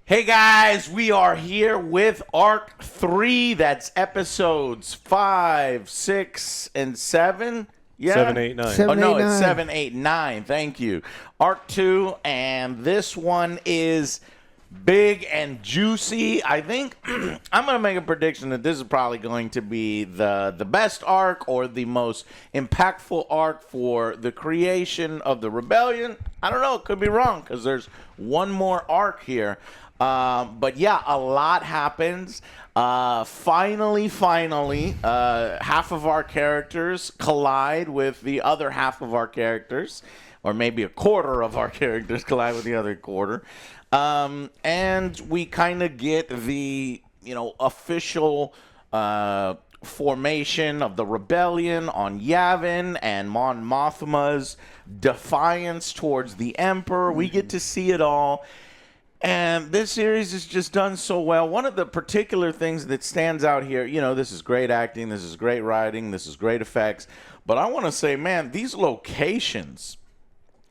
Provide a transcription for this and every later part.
Hey guys, we are here with Arc 3. That's episodes 5, 6, and 7. Yeah? 7, 8, 9. Oh, no, it's 7, 8, 9. Thank you. Arc 2, and this one is big and juicy. I think I'm going to make a prediction that this is probably going to be the best arc or the most impactful arc for the creation of the rebellion. I don't know. It could be wrong because there's one more arc here. But yeah, a lot happens. Finally, half of our characters collide with the other half of our characters, or maybe a quarter of our characters collide with the other quarter. And we kind of get the, official, formation of the rebellion on Yavin and Mon Mothma's defiance towards the Emperor. We get to see it all. And this series is just done so well. One of the particular things that stands out here, this is great acting, this is great writing, this is great effects. But I want to say, man, these locations,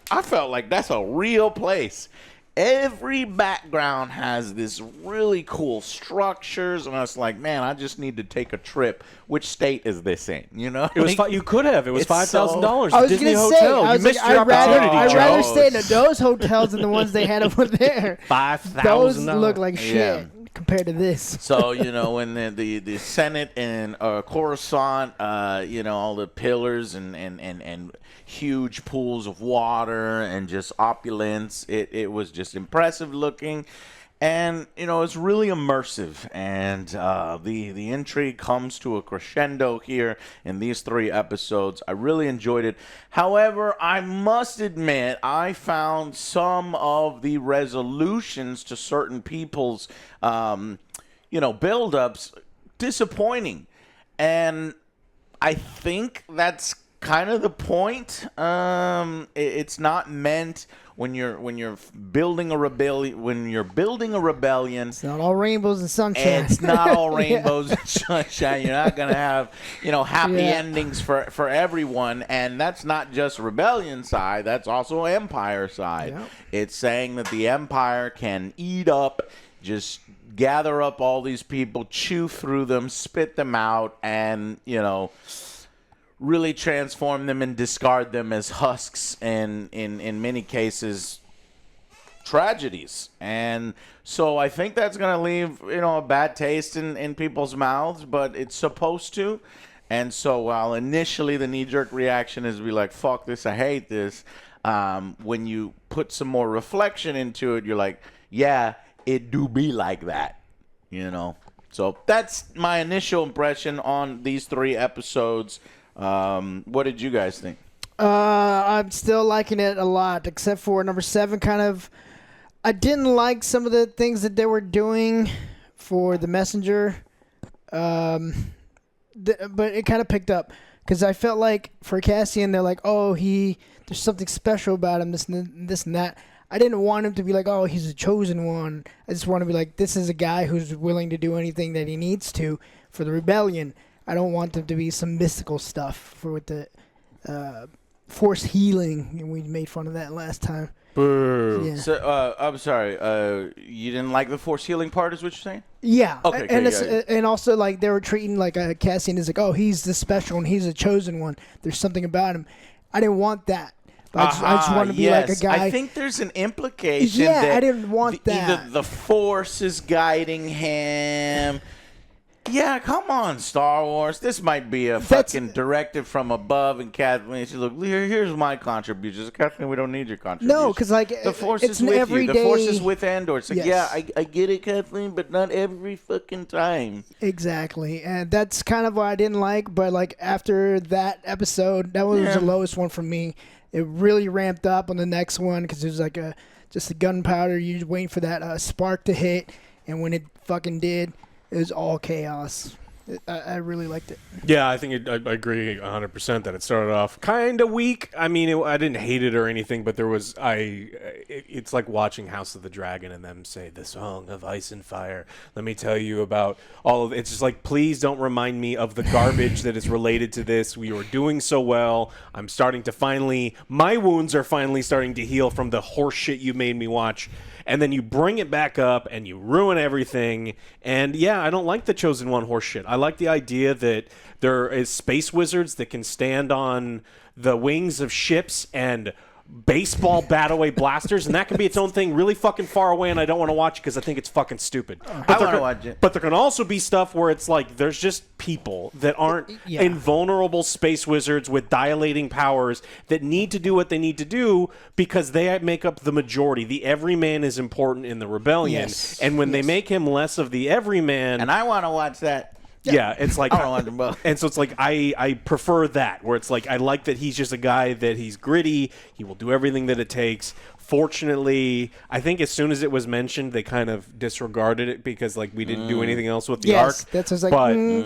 I felt like that's a real place. Every background has this really cool structures, and I was like, man, I just need to take a trip. Which state is this in? It was you could have. It was $5,000 I at was Disney gonna Hotel. Say, You missed your opportunity, I'd Joe. rather stay in those hotels than the ones they had over there. $5,000. Those look like shit compared to this. So, when the Senate in Coruscant, all the pillars and huge pools of water and just opulence, it was just impressive looking. And, it's really immersive. And the intrigue comes to a crescendo here in these 3 episodes. I really enjoyed it. However, I must admit, I found some of the resolutions to certain people's, build-ups disappointing. And I think that's kind of the point. It's not meant when you're building a rebellion. It's not all rainbows and sunshine. It's not all rainbows and sunshine. You're not gonna have happy endings for everyone, and that's not just rebellion side. That's also empire side. Yep. It's saying that the empire can eat up, just gather up all these people, chew through them, spit them out, and really transform them and discard them as husks and in many cases tragedies. And so I think that's going to leave a bad taste in people's mouths, but it's supposed to. And so while initially the knee-jerk reaction is to be like, fuck this, I hate this, when you put some more reflection into it, you're like, yeah, it do be like that, So that's my initial impression on these 3 episodes. What did you guys think? I'm still liking it a lot, except for number 7. I didn't like some of the things that they were doing for the messenger, but it kind of picked up because I felt like for Cassian, they're like, oh, there's something special about him, this and that. I didn't want him to be like, oh, he's a chosen one. I just want to be like, this is a guy who's willing to do anything that he needs to for the rebellion. I don't want them to be some mystical stuff with the force healing. And we made fun of that last time. Boo. Yeah. So, I'm sorry. You didn't like the force healing part, is what you're saying? Yeah. Okay. And also, like, they were treating like Cassian is like, oh, he's the special and he's a chosen one. There's something about him. I didn't want that. I just want to be like a guy. I think there's an implication. Yeah, that I didn't want that. Either the force is guiding him. Yeah, come on, Star Wars. This might be a fucking directive from above. And Kathleen, she look, here's my contributions. Kathleen, we don't need your contributions. No, because the force it's is with everyday... you. The force is with Andor. It's like, yes. I get it, Kathleen, but not every fucking time. Exactly, and that's kind of what I didn't like. But like after that episode, that was the lowest one for me. It really ramped up on the next one because it was like just a gunpowder. You're just waiting for that spark to hit, and when it fucking did. It was all chaos. I really liked it. Yeah, I think I agree 100% that it started off kind of weak. I mean, I didn't hate it or anything, but there was it's like watching House of the Dragon and them say the Song of Ice and Fire. Let me tell you about all of it. It's just like, please don't remind me of the garbage that is related to this. We were doing so well. I'm starting to my wounds are finally starting to heal from the horse shit you made me watch. and then you bring it back up and you ruin everything. And yeah, I don't like the Chosen One horse shit. I like the idea that there is space wizards that can stand on the wings of ships and baseball bat-away blasters, and that can be its own thing really fucking far away, and I don't want to watch it because I think it's fucking stupid. I want to watch it. But there can also be stuff where it's like there's just people that aren't invulnerable space wizards with dilating powers that need to do what they need to do because they make up the majority. The everyman is important in the rebellion, and when they make him less of the everyman... And I want to watch that. Yeah, it's like, I don't want them both. And so it's like I prefer that, where it's like I like that he's just a guy that he's gritty. He will do everything that it takes. Fortunately, I think as soon as it was mentioned, they kind of disregarded it because like we didn't do anything else with the arc. That's what's like.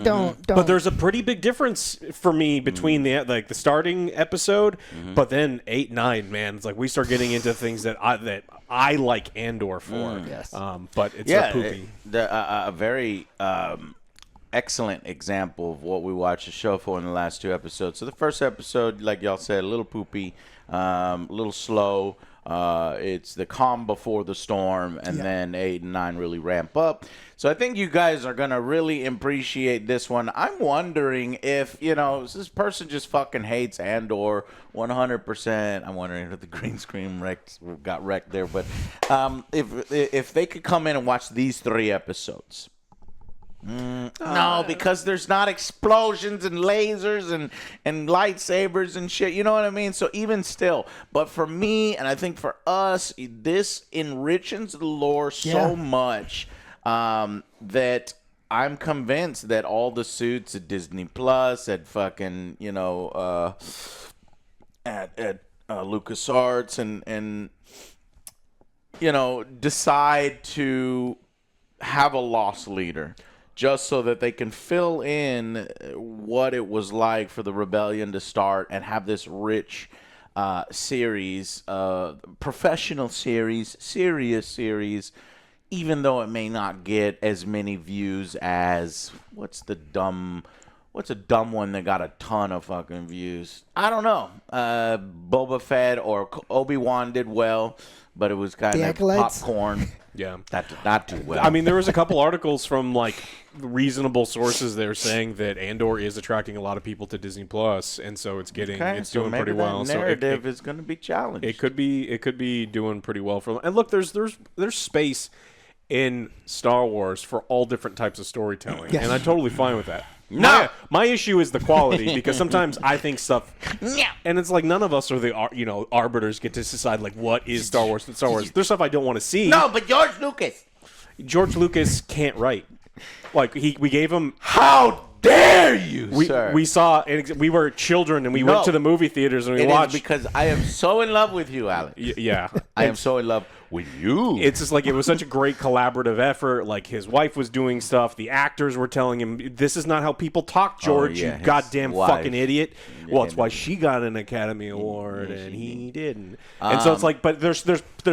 Don't. But there's a pretty big difference for me between the starting episode, but then 8, 9, man, it's like we start getting into things that I like Andor for. But it's a poopy. A very excellent example of what we watched the show for in the last 2 episodes. So the first episode, like y'all said, a little poopy, a little slow. It's the calm before the storm, and then 8 and 9 really ramp up. So I think you guys are gonna really appreciate this one. I'm wondering if this person just fucking hates Andor 100%. I'm wondering if the green screen got wrecked there, but if they could come in and watch these 3 episodes. No, because there's not explosions and lasers and lightsabers and shit. You know what I mean? So even still, but for me, and I think for us, this enriches the lore so much that I'm convinced that all the suits at Disney Plus, at fucking at LucasArts and decide to have a lost leader. Just so that they can fill in what it was like for the rebellion to start and have this rich series, professional series, serious series, even though it may not get as many views as what's a dumb one that got a ton of fucking views? I don't know. Boba Fett or Obi-Wan did well, but it was kind of popcorn. Yeah, that did not do well. I mean, there was a couple articles from like reasonable sources there saying that Andor is attracting a lot of people to Disney Plus, and so it's doing pretty well. So narrative is going to be challenged. It could be doing pretty well for them. And look, there's space in Star Wars for all different types of storytelling, and I'm totally fine with that. No, my issue is the quality because sometimes I think stuff, and it's like none of us are the arbiters get to decide like what is Star Wars. Star Wars. There's stuff I don't want to see. No, but George Lucas can't write. Like we gave him. How dare you, sir? We saw we were children and we went to the movie theaters and we watched. Because I am so in love with you, Alex. Yeah, I am so in love with you. It's just like it was such a great collaborative effort. Like his wife was doing stuff. The actors were telling him, "This is not how people talk, George. You goddamn fucking idiot." Well, it's why she got an Academy Award and he didn't. And so it's like, but there's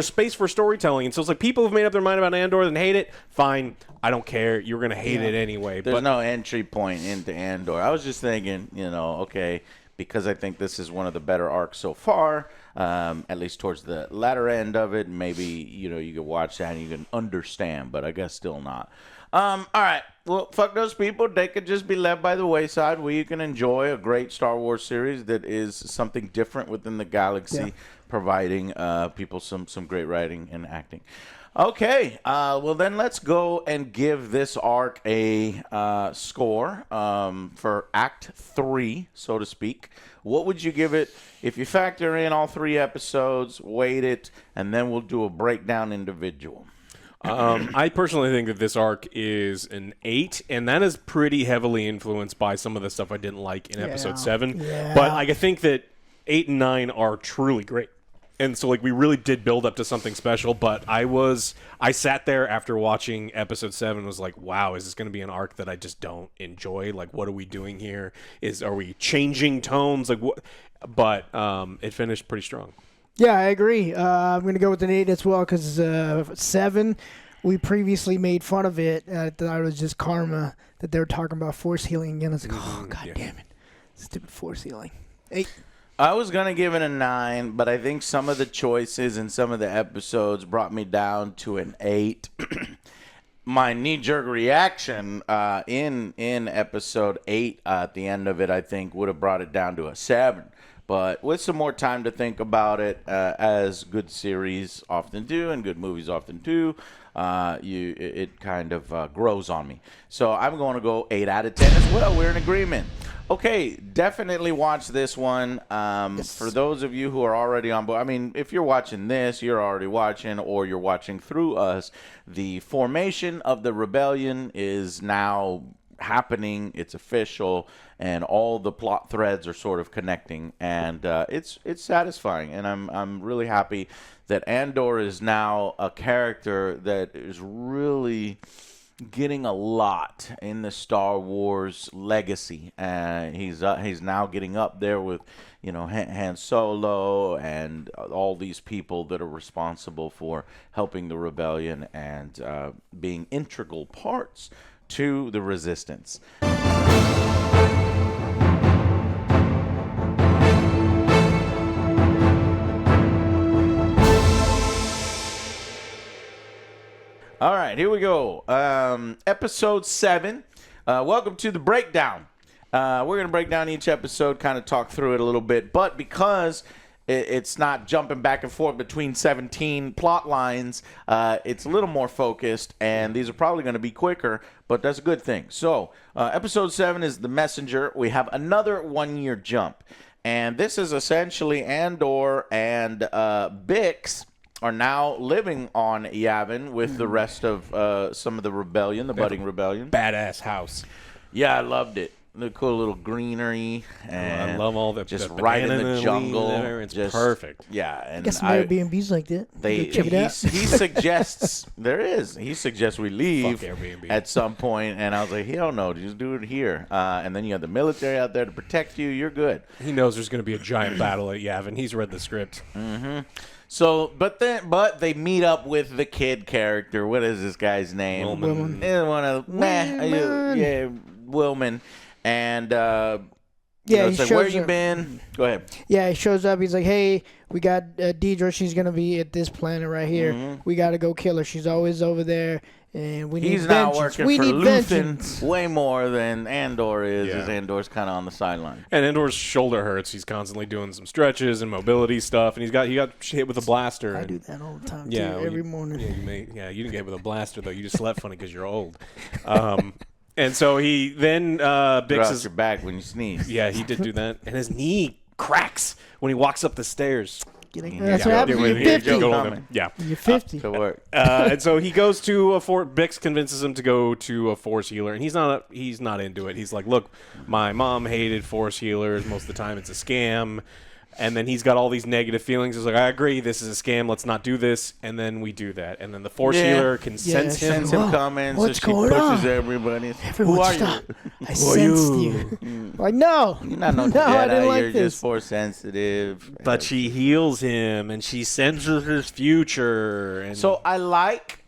space for storytelling. And so it's like people have made up their mind about Andor and hate it. Fine, I don't care. You're gonna hate it anyway. There's no entry point into Andor. I was just thinking, okay, because I think this is one of the better arcs so far. At least towards the latter end of it, maybe you can watch that and you can understand, but I guess still not. All right, well, fuck those people. They could just be left by the wayside where you can enjoy a great Star Wars series that is something different within the galaxy, providing people some great writing and acting. Okay, well then let's go and give this arc a score for Act 3, so to speak. What would you give it if you factor in all 3 episodes, weight it, and then we'll do a breakdown individual? I personally think that this arc is an 8, and that is pretty heavily influenced by some of the stuff I didn't like in episode 7. Yeah. But I think that 8 and 9 are truly great. And so, like, we really did build up to something special, but I sat there after watching episode 7 and was like, wow, is this going to be an arc that I just don't enjoy? Like, what are we doing here? Are we changing tones? Like, what? But it finished pretty strong. Yeah, I agree. I'm going to go with an 8 as well because 7, we previously made fun of it. I thought it was just karma that they were talking about force healing again. I was like, oh, God damn it. Stupid force healing. 8. I was going to give it a 9, but I think some of the choices in some of the episodes brought me down to an 8. My knee-jerk reaction in episode 8 at the end of it, I think, would have brought it down to a 7. But with some more time to think about it, as good series often do and good movies often do, it kind of grows on me. So I'm going to go 8 out of 10 as well. We're in agreement. Okay, definitely watch this one. Yes. For those of you who are already on board, I mean, if you're watching this, you're already watching, or you're watching through us, the formation of the rebellion is now happening. It's official, and all the plot threads are sort of connecting, and it's satisfying. And I'm really happy that Andor is now a character that is really getting a lot in the Star Wars legacy. He's now getting up there with, Han Solo and all these people that are responsible for helping the rebellion and being integral parts to the resistance. All right, here we go. Episode 7. Welcome to the breakdown. We're going to break down each episode, kind of talk through it a little bit. But because it's not jumping back and forth between 17 plot lines, it's a little more focused, and these are probably going to be quicker, but that's a good thing. So, episode 7 is The Messenger. We have another 1-year jump. And this is essentially Andor and Bix are now living on Yavin with the rest of some of the rebellion, the budding rebellion. Badass house. Yeah, I loved it. The cool little greenery, and I love all the just the right in banana the jungle. there. It's just perfect. Yeah, and Got some Airbnbs like that. Check it out. He suggests he suggests we leave Fuck Airbnb. at some point, and I was like, hell no, just do it here. And then you have the military out there to protect you. You're good. He knows there's going to be a giant battle at Yavin. He's read the script. Mm-hmm. So, but they meet up with the kid character. What is this guy's name? Wilman. Wilman. And he it's like, where shows you up. been? Go ahead. Yeah, he shows up. He's like, hey, we got Deidre. She's going to be at this planet right here. Mm-hmm. We got to go kill her. She's always over there. And we need He's now vengeance. working We for need vengeance. Luthen way more than Andor is. Yeah. As Andor's kind of on the sideline. And Andor's shoulder hurts. He's constantly doing some stretches and mobility stuff, and he got hit with a blaster. I and, do that all the time, yeah, too, every morning. You didn't get hit with a blaster though. You just slept funny because you're old. And so he then Bix is your back when you sneeze. Yeah, he did do that, and his knee cracks when he walks up the stairs. That's what happens when you're 50. Yeah. You're 50. To work. And so he goes to a Bix convinces him to go to a force healer, and he's not into it. He's like, look, my mom hated force healers. Most of the time, it's a scam. And then he's got all these negative feelings. He's like, I agree, this is a scam. Let's not do this. And then we do that. And then the force healer can sense him. Sends him comments. What's so going she pushes on? everybody. Everyone Who are stop. you? I sensed you. Like, no. You're not no I Jedi. didn't like You're this. just force sensitive. But she heals him, and she senses his future. And So I like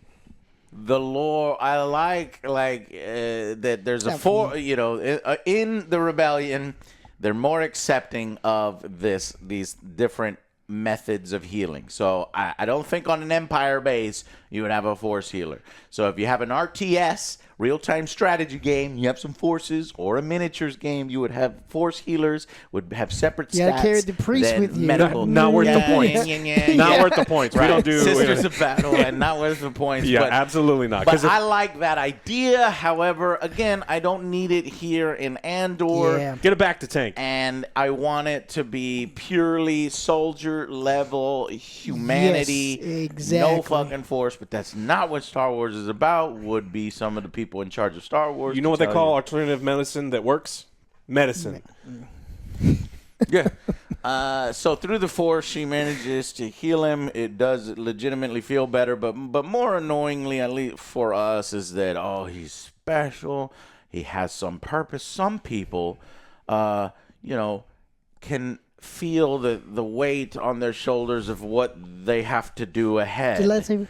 the lore. I like that there's in the rebellion, they're more accepting of these different methods of healing. So I don't think on an Empire base you would have a force healer. So if you have an RTS, real-time strategy game, you have some forces, or a miniatures game, you would have force healers, would have separate stats. You gotta carry the priest than with you. Medical. Not worth the points. Not worth the points. Right. We don't do Sisters of Battle and not worth the points. Yeah, but, absolutely not. But I like that idea. However, again, I don't need it here in Andor. Yeah. Get it back to tank. And I want it to be purely soldier level humanity. Yes, exactly. No fucking force. But that's not what Star Wars is about. Would be some of the people in charge of Star Wars. You know what they call alternative medicine that works? Medicine. Yeah. So through the force, she manages to heal him. It does legitimately feel better, but more annoyingly, at least for us, is that he's special. He has some purpose. Some people, can feel the weight on their shoulders of what they have to do ahead. The lightsaber.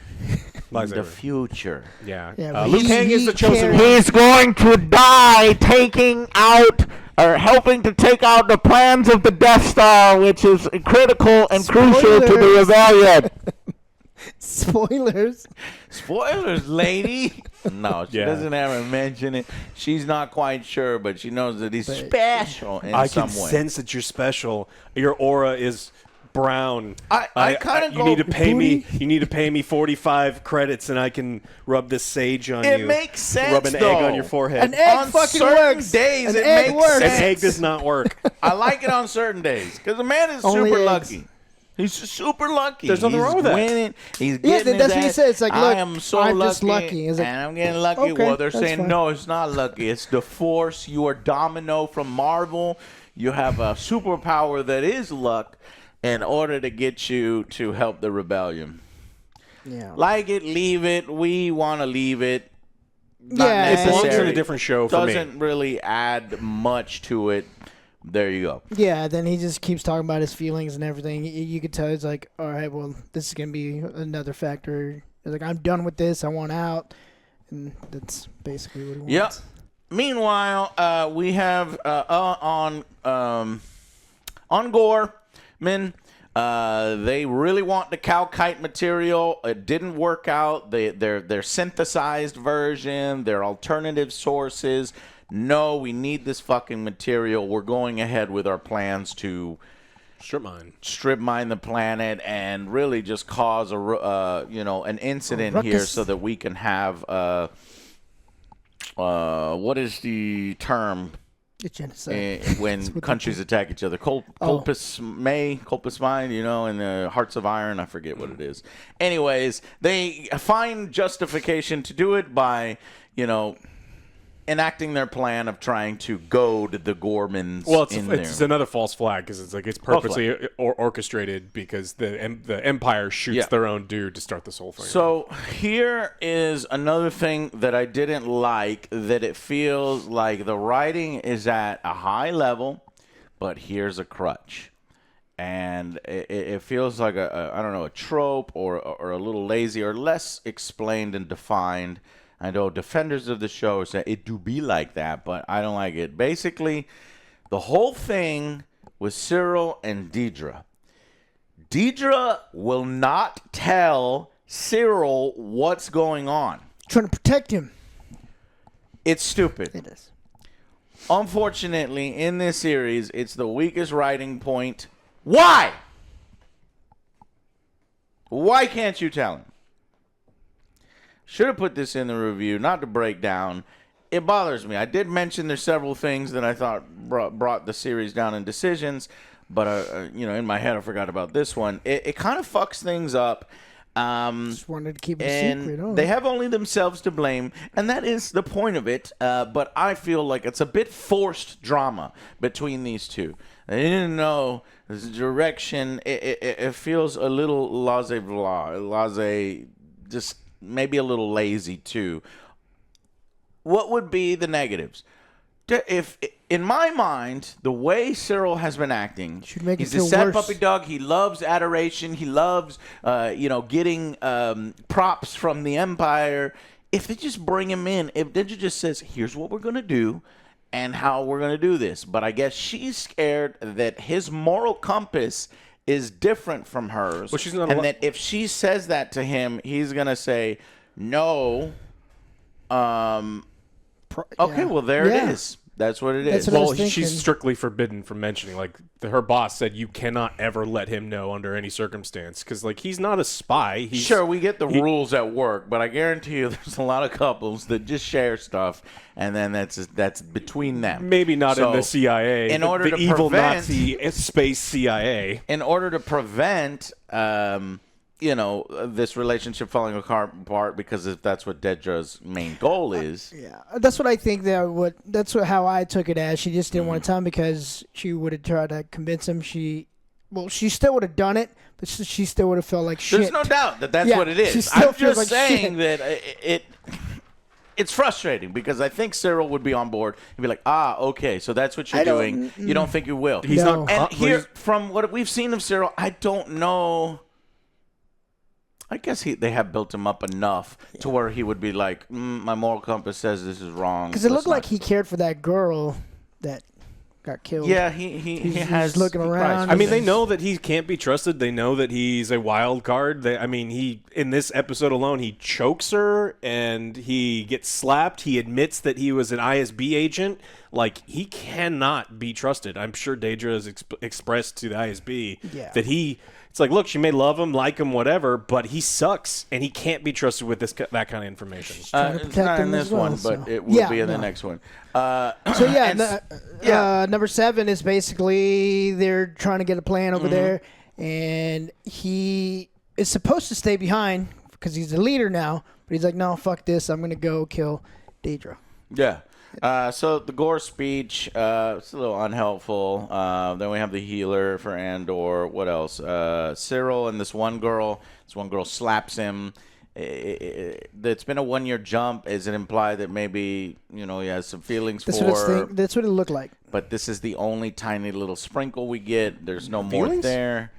The future. Yeah. Yeah, Liu Kang is the chosen one. He's going to die taking out are helping to take out the plans of the Death Star, which is critical and crucial to the rebellion. Spoilers. Spoilers, lady. No, she doesn't ever mention it. She's not quite sure, but she knows that he's special in some way. I can sense that you're special. Your aura is brown. I kind of you need to pay me. You need to pay me 45 credits, and I can rub this sage on you. It makes sense. Rub an egg on your forehead. An egg on fucking certain works. days, An it egg makes works. sense. An egg does not work. I like it on certain days because the man is Only super eggs. lucky. He's super lucky. There's nothing wrong with that. Winning. He's getting that's his what he ass. said. It's like, look, I am so I'm lucky, just lucky. It's like, and I'm getting lucky. okay, Well, they're that's saying fine. no, it's not lucky. It's the Force. You are Domino from Marvel. You have a superpower that is luck in order to get you to help the rebellion. Yeah. Like it, leave it. We want to leave it. Not Yeah, It belongs in necessary. a different show for me. Doesn't really add much to it. There you go. Yeah, then he just keeps talking about his feelings and everything. You could tell he's like, all right, well, this is going to be another factor. He's like, I'm done with this. I want out. And that's basically what he wants. Yep. Meanwhile, we have on Gorman. They really want the cow kite material. It didn't work out. Their synthesized version, their alternative sources. No, we need this fucking material. We're going ahead with our plans to strip mine the planet and really just cause an incident here so that we can have what is the term? When countries attack each other, Colpus May, and the Hearts of Iron, I forget what it is. Anyways, they find justification to do it by, enacting their plan of trying to goad the Gormans. Well, it's another false flag because it's like it's purposely orchestrated because the Empire shoots their own dude to start this whole thing. So here is another thing that I didn't like, that it feels like the writing is at a high level, but here's a crutch. And it feels like a trope or a little lazy or less explained and defined. I know defenders of the show say it do be like that, but I don't like it. Basically, the whole thing was Cyril and Deidre. Deidre will not tell Cyril what's going on. Trying to protect him. It's stupid. It is. Unfortunately, in this series, it's the weakest writing point. Why? Why can't you tell him? Should have put this in the review, not to break down. It bothers me. I did mention there's several things that I thought brought the series down in decisions, but in my head I forgot about this one. It kind of fucks things up. Just wanted to keep it a secret. Oh. They have only themselves to blame, and that is the point of it. But I feel like it's a bit forced drama between these two. They didn't know the direction. It feels a little laissez, just maybe a little lazy too. What would be the negatives? If in my mind, the way Cyril has been acting, he's a sad puppy dog. He loves adoration. He loves, getting props from the Empire. If they just bring him in, if Deidre just says, "Here's what we're gonna do, and how we're gonna do this," but I guess she's scared that his moral compass is different from hers, that if she says that to him, he's gonna say no. Okay, well there it is. That's what it is. Well, she's strictly forbidden from mentioning. Like her boss said, you cannot ever let him know under any circumstance because, he's not a spy. Sure, we get the rules at work, but I guarantee you, there's a lot of couples that just share stuff, and then that's between them. Maybe not in the CIA. In order to evil prevent Nazi space CIA. In order to prevent, this relationship falling apart, because if that's what Deidre's main goal is. Yeah, that's what I think. How I took it as. She just didn't want to tell him because she would have tried to convince him. She still would have done it, but she still would have felt like shit. There's no doubt that's what it is. I'm just saying that it's frustrating because I think Cyril would be on board and be like, okay, so that's what you're doing. You don't think you will. He's not. And here, from what we've seen of Cyril, I don't know. I guess they have built him up enough to where he would be like, my moral compass says this is wrong. Because it looked like he cared for that girl that got killed. Yeah, he's looking around. I mean, they know that he can't be trusted. They know that he's a wild card. He in this episode alone, he chokes her and he gets slapped. He admits that he was an ISB agent. Like, he cannot be trusted. I'm sure Daedra has expressed to the ISB that it's like, look, she may love him, like him, whatever, but he sucks, and he can't be trusted with that kind of information. It's not in this one, but it will be in the next one. Number 7 is basically they're trying to get a plan over there, and he is supposed to stay behind because he's the leader now, but he's like, no, fuck this, I'm going to go kill Daedra. Yeah. So the gore speech, it's a little unhelpful. Then we have the healer for Andor. What else? Cyril and this one girl. This one girl slaps him. It's been a 1-year jump. Is it implied that maybe, he has some feelings that's for... That's what it looked like. But this is the only tiny little sprinkle we get. There's no more there.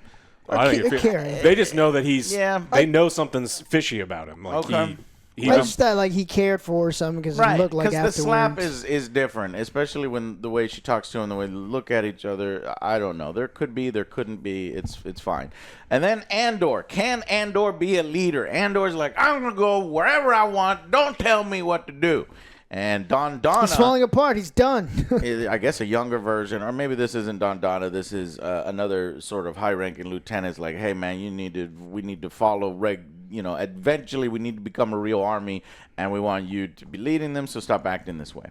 They just know that he's... Yeah. They know something's fishy about him. Like, okay. I just thought he cared for her something because it looked like afterwards. The slap is different, especially when the way she talks to him, the way they look at each other. I don't know. There could be, there couldn't be. It's fine. And then Andor. Can Andor be a leader? Andor's like, I'm gonna go wherever I want. Don't tell me what to do. And Donna, he's falling apart. He's done. I guess a younger version, or maybe this isn't Donna. This is another sort of high-ranking lieutenant. It's like, hey man, we need to follow eventually we need to become a real army, and we want you to be leading them, so stop acting this way.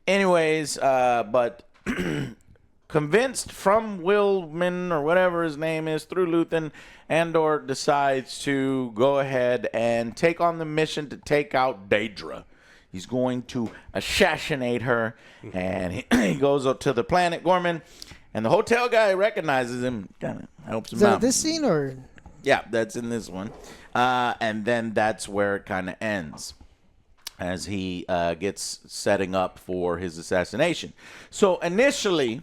Anyways, but convinced from Willman, or whatever his name is, through Luthen, Andor decides to go ahead and take on the mission to take out Daedra. He's going to assassinate her, and he goes up to the planet Gorman, and the hotel guy recognizes him, kind of helps him out. Is that this scene, or...? Yeah, that's in this one. And then that's where it kind of ends, as he gets setting up for his assassination. So initially,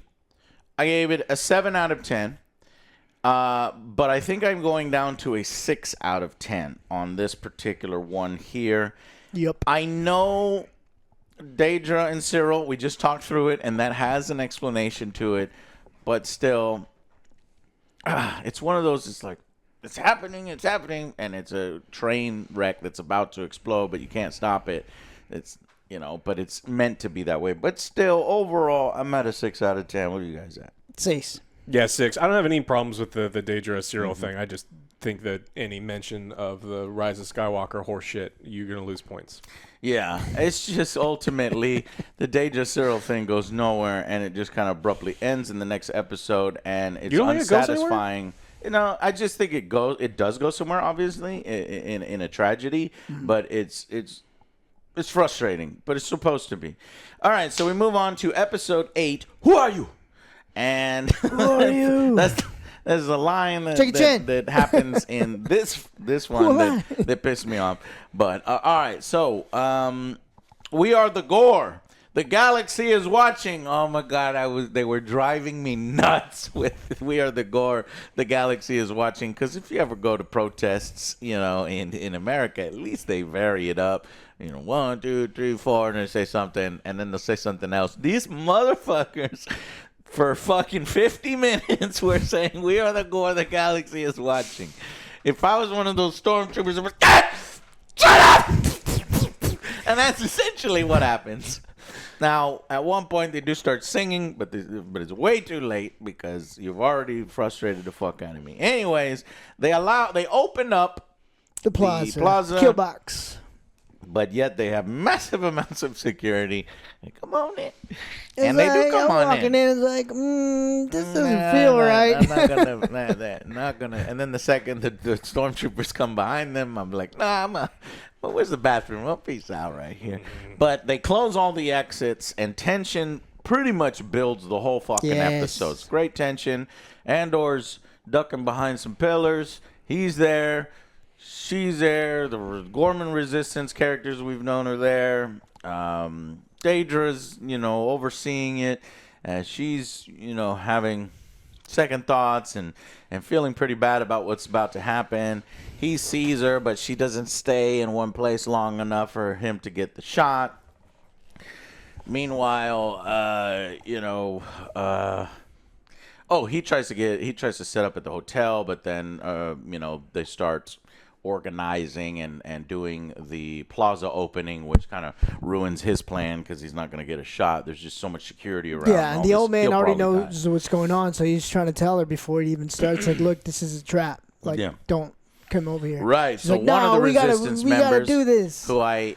I gave it a 7 out of 10. But I think I'm going down to a 6 out of 10 on this particular one here. Yep. I know Daedra and Cyril, we just talked through it, and that has an explanation to it. But still, it's one of those, it's like, it's happening, and it's a train wreck that's about to explode, but you can't stop it. It's, but it's meant to be that way. But still, overall, I'm at a 6 out of 10. What are you guys at? 6. Yeah, 6. I don't have any problems with the Daedra Cyril thing. I just think that any mention of the Rise of Skywalker horse shit, you're going to lose points. Yeah, it's just ultimately the Daedra Cyril thing goes nowhere, and it just kind of abruptly ends in the next episode, and it's unsatisfying. I just think it does go somewhere, obviously, in a tragedy, but it's frustrating, but it's supposed to be. All right, so we move on to episode 8. Who are you? And who are you? There's a line that happens in this one that pissed me off. But all right, so we are the Gore. The galaxy is watching. Oh my God, they were driving me nuts with "We Are the Gore." The galaxy is watching, because if you ever go to protests, in America, at least they vary it up. 1, 2, 3, 4, and they say something, and then they'll say something else. These motherfuckers, for fucking 50 minutes, were saying "We are the Gore. The galaxy is watching." If I was one of those stormtroopers, I would shut up, and that's essentially what happens. Now, at one point, they do start singing, but it's way too late because you've already frustrated the fuck out of me. Anyways, they open up the plaza. Kill box. But yet they have massive amounts of security. Like, come on in. And they do come on in. It's like, this doesn't feel right. I'm not gonna. And then the second the stormtroopers come behind them, I'm like, well, where's the bathroom? Well, peace out right here. But they close all the exits, and tension pretty much builds the whole fucking episode. It's great tension. Andor's ducking behind some pillars. He's there. She's there. The Gorman Resistance characters we've known are there. Daedra's, overseeing it. She's, having second thoughts and feeling pretty bad about what's about to happen. He sees her, but she doesn't stay in one place long enough for him to get the shot. Meanwhile, he tries to set up at the hotel, but then they start organizing and doing the plaza opening, which kind of ruins his plan because he's not going to get a shot. There's just so much security around. Yeah, and the old man already knows what's going on, so he's trying to tell her before it even starts. Like, look, this is a trap. Like, don't come over here. Right. She's So like, one of the we resistance members, gotta do this. who I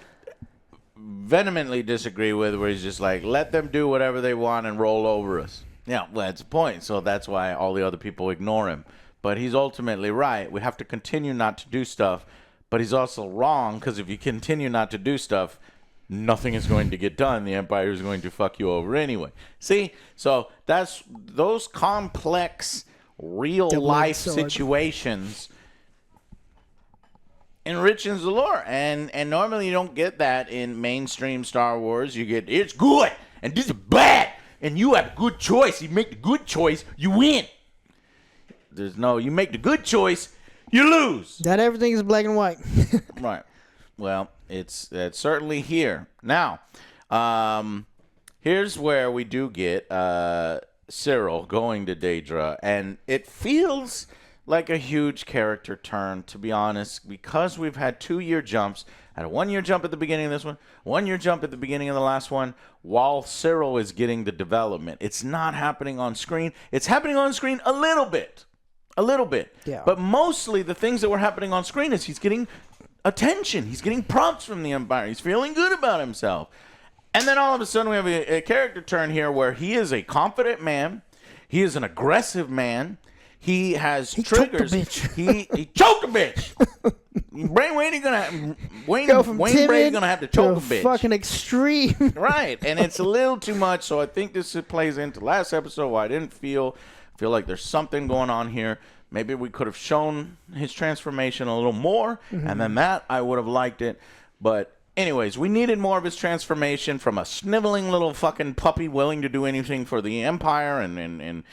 vehemently disagree with, where he's just like, let them do whatever they want and roll over us. Yeah, well, that's the point. So that's why all the other people ignore him. But he's ultimately right. We have to continue not to do stuff. But he's also wrong, because if you continue not to do stuff, nothing is going to get done. The Empire is going to fuck you over anyway. See? So that's those complex, real-life situations enriches the lore. And normally you don't get that in mainstream Star Wars. You get, it's good, and this is bad, and you have a good choice. You make the good choice, you win. There's no, you make the good choice, you lose. Not everything is black and white. Right. Well, it's certainly here. Now, here's where we do get Cyril going to Daedra, and it feels like a huge character turn, to be honest, because we've had 2-year jumps. Had a 1-year jump at the beginning of this one, 1-year jump at the beginning of the last one, while Cyril is getting the development. It's not happening on screen. It's happening on screen a little bit. A little bit. Yeah. But mostly the things that were happening on screen is he's getting attention. He's getting prompts from the Empire. He's feeling good about himself. And then all of a sudden we have a character turn here where he is a confident man. He is an aggressive man. He has triggers. He choked a bitch. Wayne Brady's gonna have to choke a bitch. Fucking extreme. Right, and it's a little too much. So I think this plays into last episode where I didn't feel like there's something going on here. Maybe we could have shown his transformation a little more, and then that I would have liked it. But anyways, we needed more of his transformation from a sniveling little fucking puppy willing to do anything for the Empire and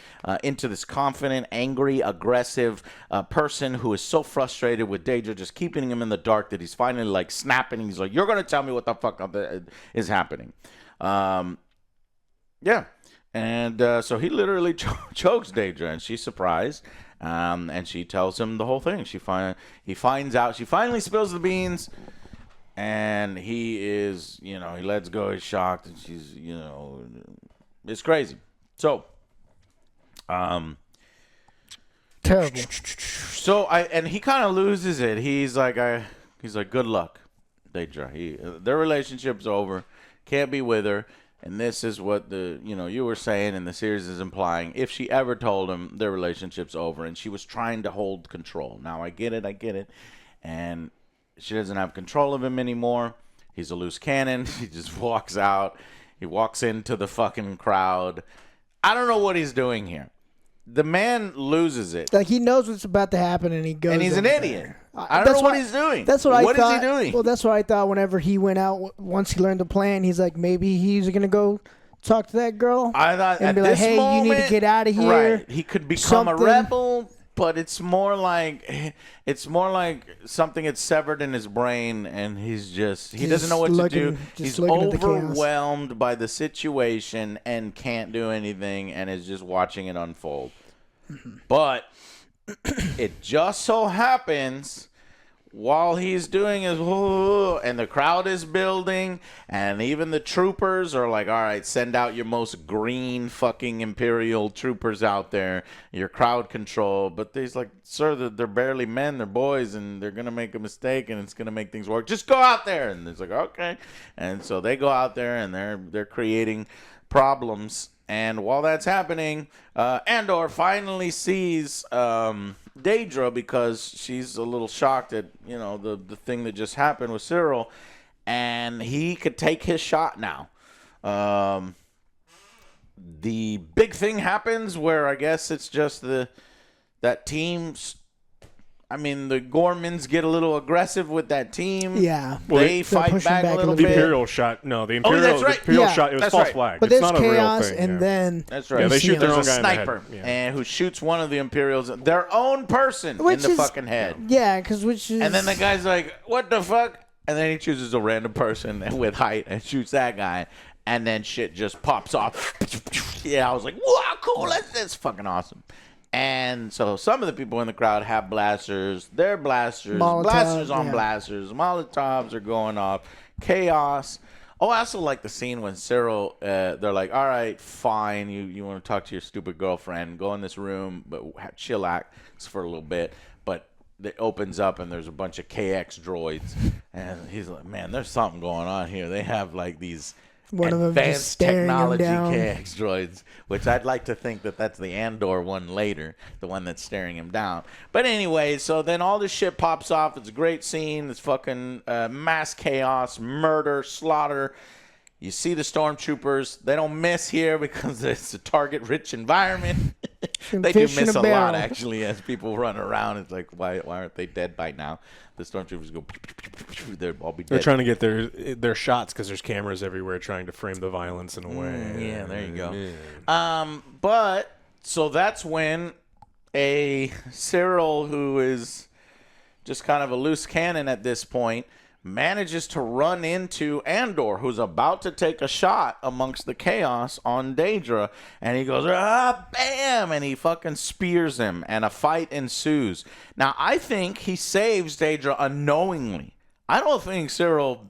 into this confident, angry, aggressive person who is so frustrated with Daedra just keeping him in the dark that he's finally like snapping. He's like, you're going to tell me what the fuck is happening. Yeah. And so he literally chokes Daedra, and she's surprised. And she tells him the whole thing. He finds out. She finally spills the beans. And he is, he lets go. He's shocked, and she's, it's crazy. So, terrible. So and he kind of loses it. He's like, good luck, Daedra. Their relationship's over. Can't be with her. And this is what you were saying, and the series is implying. If she ever told him their relationship's over, and she was trying to hold control. Now I get it, and she doesn't have control of him anymore. He's a loose cannon. He just walks out. He walks into the fucking crowd. I don't know what he's doing here. The man loses it. Like, he knows what's about to happen, and he goes. And he's an idiot. I don't know what he's doing. That's what I thought. What is he doing? Well, that's what I thought whenever he went out. Once he learned the plan, he's like, maybe he's going to go talk to that girl. I thought and at be this like, hey, moment, you need to get out of here. Right. He could become a rebel, but it's more like something that's severed in his brain, and he doesn't know what to do. He's overwhelmed by the situation and can't do anything, and is just watching it unfold. But it just so happens while he's doing his and the crowd is building, and even the troopers are like, all right, send out your most green fucking Imperial troopers out there, your crowd control. But he's like, sir, they're barely men, they're boys, and they're gonna make a mistake, and it's gonna make things work. Just go out there. And it's like, okay. And so they go out there, and they're creating problems. And while that's happening, Andor finally sees Daedra, because she's a little shocked at, the thing that just happened with Cyril, and he could take his shot now. The big thing happens where I guess it's just that team's. I mean, the Gormans get a little aggressive with that team. Yeah. They fight back a little bit. The Imperial shot. No, the Imperial, that's right. The Imperial shot, it was false flag. But it's there's not chaos, a real thing. And then... That's right. Yeah, they shoot their own guy sniper, in the head. and who shoots one of the Imperials, their own person, in the fucking head. Yeah, which is... And then the guy's like, what the fuck? And then he chooses a random person with height and shoots that guy. and then shit just pops off. Yeah, I was like, wow, cool, that's fucking awesome. And so some of the people in the crowd have blasters. They're blasters. Blasters on blasters. Molotovs are going off. Chaos. Oh, I also like the scene when Cyril, they're like, all right, fine. You want to talk to your stupid girlfriend. Go in this room, but chillax for a little bit. But it opens up and there's a bunch of KX droids. And he's like, man, there's something going on here. They have like these advanced technology KX droids, which I'd like to think that that's the Andor one later, the one that's staring him down. But anyway, so then all this shit pops off. It's a great scene. It's fucking mass chaos, murder, slaughter. You see the stormtroopers. They don't miss here because it's a target-rich environment. They do miss a lot, actually, as people run around. It's like, why aren't they dead by now? The stormtroopers go, they'll all be dead. They're trying to get their shots because there's cameras everywhere trying to frame the violence in a way. Yeah, there you go. Yeah. But, so that's when a Cyril, who is just kind of a loose cannon at this point, manages to run into Andor, who's about to take a shot amongst the chaos on Daedra, and he goes, bam, and he fucking spears him, and a fight ensues. Now, I think he saves Daedra unknowingly. I don't think Cyril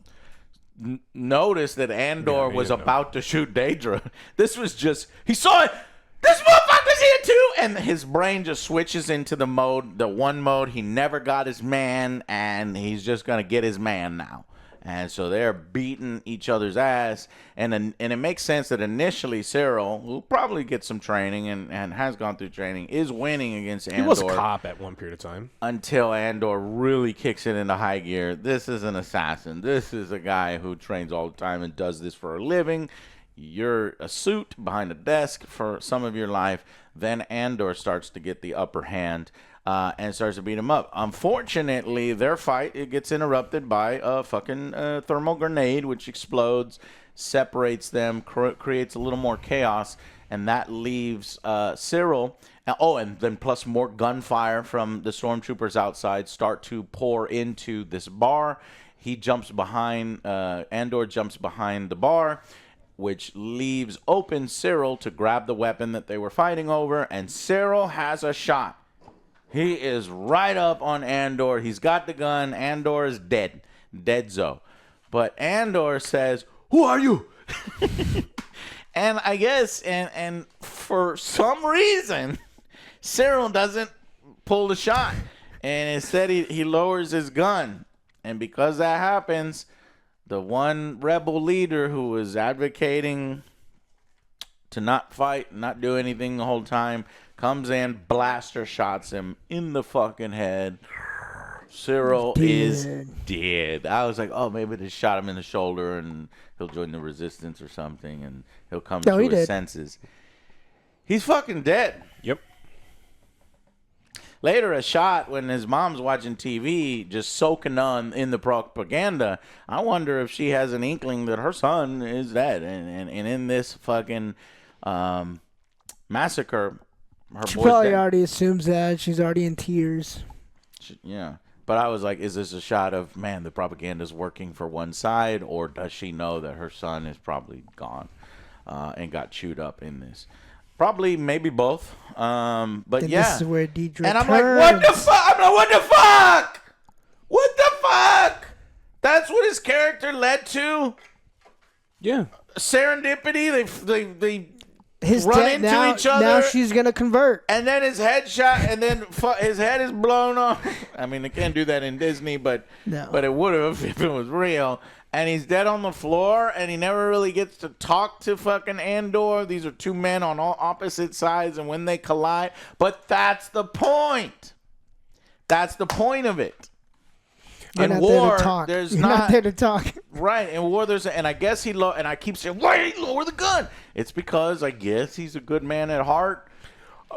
noticed that Andor was about to shoot Daedra. This was just, he saw it. This motherfucker's here too, and his brain just switches into the one mode he never got his man, and he's just gonna get his man now. And so they're beating each other's ass, and it makes sense that initially Cyril, who probably gets some training and has gone through training, is winning against Andor. He was a cop at one period of time. Until Andor really kicks it into high gear. This is an assassin. This is a guy who trains all the time and does this for a living. You're a suit behind a desk for some of your life. Then Andor starts to get the upper hand and starts to beat him up. Unfortunately, their fight, it gets interrupted by a fucking thermal grenade, which explodes, separates them, creates a little more chaos, and that leaves Cyril. And then plus more gunfire from the stormtroopers outside start to pour into this bar. He jumps behind, Andor jumps behind the bar, which leaves open Cyril to grab the weapon that they were fighting over, and Cyril has a shot. He is right up on Andor. He's got the gun. Andor is dead. Deadzo. But Andor says, "Who are you?" And I guess, and for some reason, Cyril doesn't pull the shot. And instead, he lowers his gun. And because that happens, the one rebel leader who was advocating to not fight, not do anything the whole time, comes in, blaster shots him in the fucking head. Cyril is dead. I was like, oh, maybe they shot him in the shoulder and he'll join the resistance or something and he'll come to his senses. He's fucking dead. Yep. Later, a shot when his mom's watching TV, just soaking on in the propaganda. I wonder if she has an inkling that her son is dead. And in this fucking massacre, she probably already assumes that. She's already in tears. Yeah. But I was like, is this a shot of, man, the propaganda's working for one side, or does she know that her son is probably gone and got chewed up in this? Probably, maybe both. But then yeah. This is where Deidre and I'm like, what the fuck? I'm like, what the fuck? What the fuck? That's what his character led to? Yeah. Serendipity? They his run into each other. Now she's going to convert. And then his head shot, and then his head is blown off. I mean, they can't do that in Disney, but it would have if it was real. And he's dead on the floor, and he never really gets to talk to fucking Andor. These are two men on all opposite sides, and when they collide. But that's the point. That's the point of it. You're in not war, there to talk. there's You're not not there to talk. Right, in war, and I guess he and I keep saying, why did he lower the gun? It's because I guess he's a good man at heart.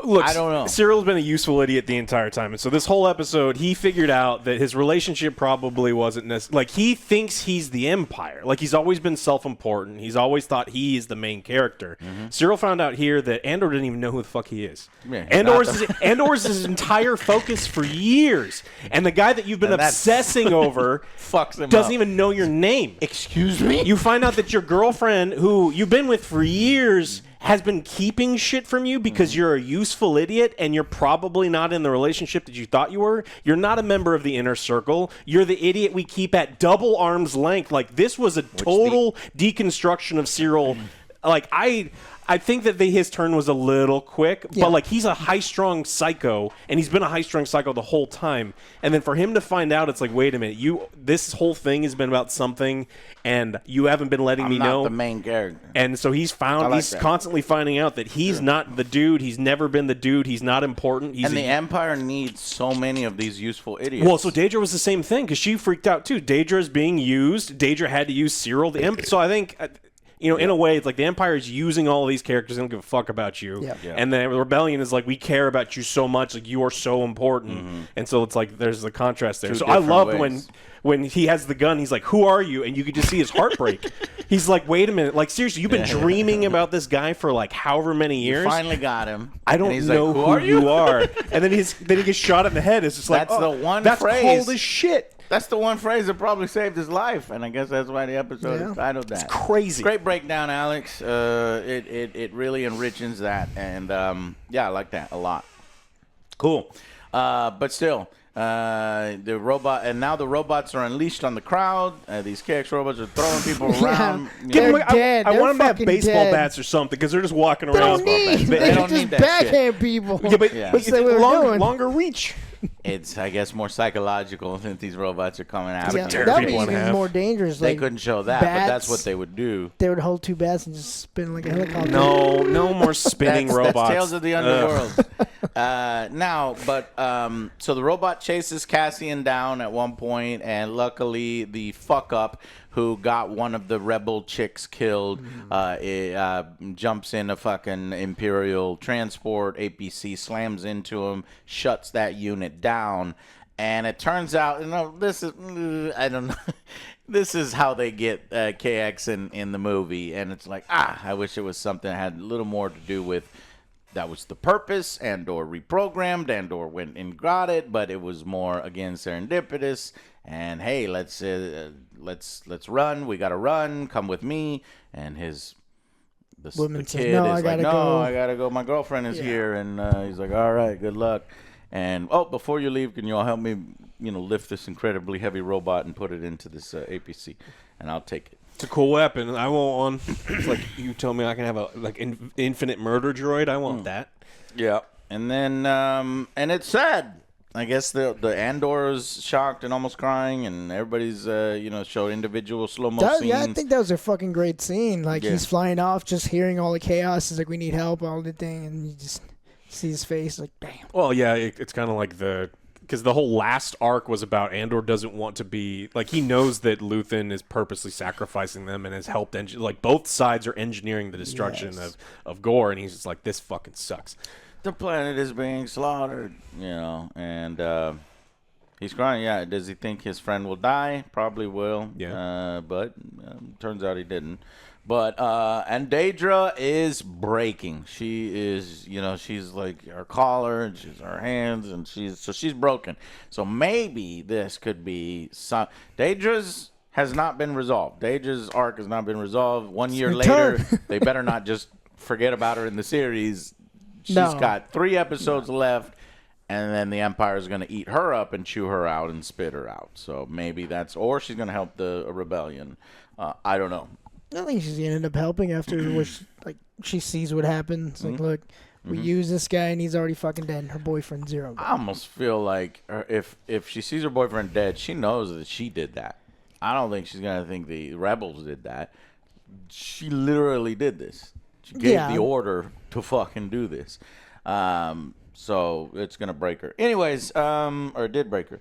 Look, I don't know. Cyril's been a useful idiot the entire time, and so this whole episode, he figured out that his relationship probably wasn't necessary. Like, he thinks he's the Empire. Like, he's always been self-important. He's always thought he is the main character. Cyril found out here that Andor didn't even know who the fuck he is. Yeah, Andor's his entire focus for years, and the guy that you've been obsessing over fucks him doesn't up. even know your name. Excuse me? You find out that your girlfriend, who you've been with for years, has been keeping shit from you because you're a useful idiot and you're probably not in the relationship that you thought you were. You're not a member of the inner circle. You're the idiot we keep at double arm's length. Like, this was a total deconstruction of Cyril. Like, I think that his turn was a little quick, but like, he's a high-strung psycho, and he's been a high-strung psycho the whole time. And then for him to find out, it's like, wait a minute, this whole thing has been about something, and you haven't been letting me know. I'm not the main character. And so he's constantly finding out that he's not the dude. He's never been the dude. He's not important. The Empire needs so many of these useful idiots. Well, so Daedra was the same thing, because she freaked out too. Daedra is being used. Daedra had to use Cyril. So I think... in a way, it's like the Empire is using all of these characters. They don't give a fuck about you. And the Rebellion is like, we care about you so much. Like, you are so important. And so it's like, there's the contrast there. So I loved when he has the gun, he's like, who are you? And you could just see his heart break. He's like, wait a minute. Like, seriously, you've been dreaming about this guy for like however many years. You finally got him. I don't know who you are. And then he gets shot in the head. It's just like, that's the one that's phrase. cold as shit. That's the one phrase that probably saved his life, and I guess that's why the episode is titled that. It's crazy. Great breakdown, Alex. It really enriches that, and I like that a lot. Cool. But still, the robot, and now the robots are unleashed on the crowd. These KX robots are throwing people around. They're dead. I want them to have fucking baseball dead. bats or something, because they're just walking They around. don't need. They don't just need that backhand people. Yeah, but That's what we were doing. longer reach. It's, I guess, more psychological since these robots are coming out. Yeah, tear that'd be people in even half. more dangerous. They Like, couldn't show that, bats, but that's what they would do. They would hold two bats and just spin like a helicopter. No more spinning robots. That's Tales of the Underworld. So the robot chases Cassian down at one point, and luckily the fuck up who got one of the rebel chicks killed jumps in a fucking Imperial transport. APC slams into him, shuts that unit down, and it turns out, this is, I don't know. This is how they get KX in the movie, and it's like, I wish it was something that had a little more to do with that was the purpose. Andor reprogrammed. Andor went and got it, but it was more, again, serendipitous. And hey, let's run. We gotta run. Come with me. And the Woman kid says, "No, I is like, gotta no, go." I gotta go. My girlfriend is here, and he's like, all right, good luck. And before you leave, can you all help me, lift this incredibly heavy robot and put it into this APC, and I'll take it. It's a cool weapon. I want one. It's like, you tell me I can have a infinite murder droid. I want that. Yeah. And then and it's sad. I guess the Andor is shocked and almost crying, and everybody's show individual slow-mo scenes. Yeah, I think that was a fucking great scene. Like, he's flying off, just hearing all the chaos. He's like, we need help, all the thing, and you just see his face, like, damn. Well, yeah, it's kind of like because the whole last arc was about Andor doesn't want to be, like, he knows that Luthen is purposely sacrificing them and has helped, like, both sides are engineering the destruction of Gore, and he's just like, this fucking sucks. The planet is being slaughtered, and he's crying. Yeah, does he think his friend will die? Probably will. Yeah. But turns out he didn't. But and Daedra is breaking. She is, she's like her collar and she's her hands, and she's broken. So maybe this could be some. Daedra's has not been resolved. Daedra's arc has not been resolved. 1 year later, they better not just forget about her in the series. She's got 3 episodes left, and then the Empire is going to eat her up and chew her out and spit her out. So maybe or she's going to help the rebellion. I don't know. I think she's gonna end up helping after she sees what happens. Like, look, we use this guy and he's already fucking dead. And her boyfriend's zero. I almost feel like if she sees her boyfriend dead, she knows that she did that. I don't think she's gonna think the rebels did that. She literally did this. She gave the order to fucking do this. So it's gonna break her. Anyways, or it did break her.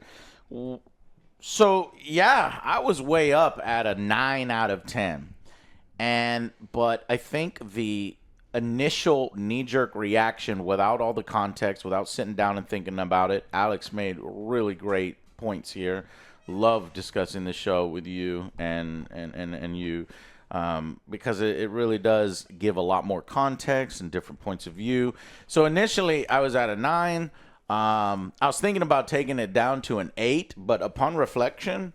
So yeah, I was way up at a 9 out of 10. But I think the initial knee-jerk reaction without all the context, without sitting down and thinking about it. Alex made really great points here. Love discussing the show with you and you. Because it really does give a lot more context and different points of view. So initially, I was at a 9. I was thinking about taking it down to an 8, but upon reflection,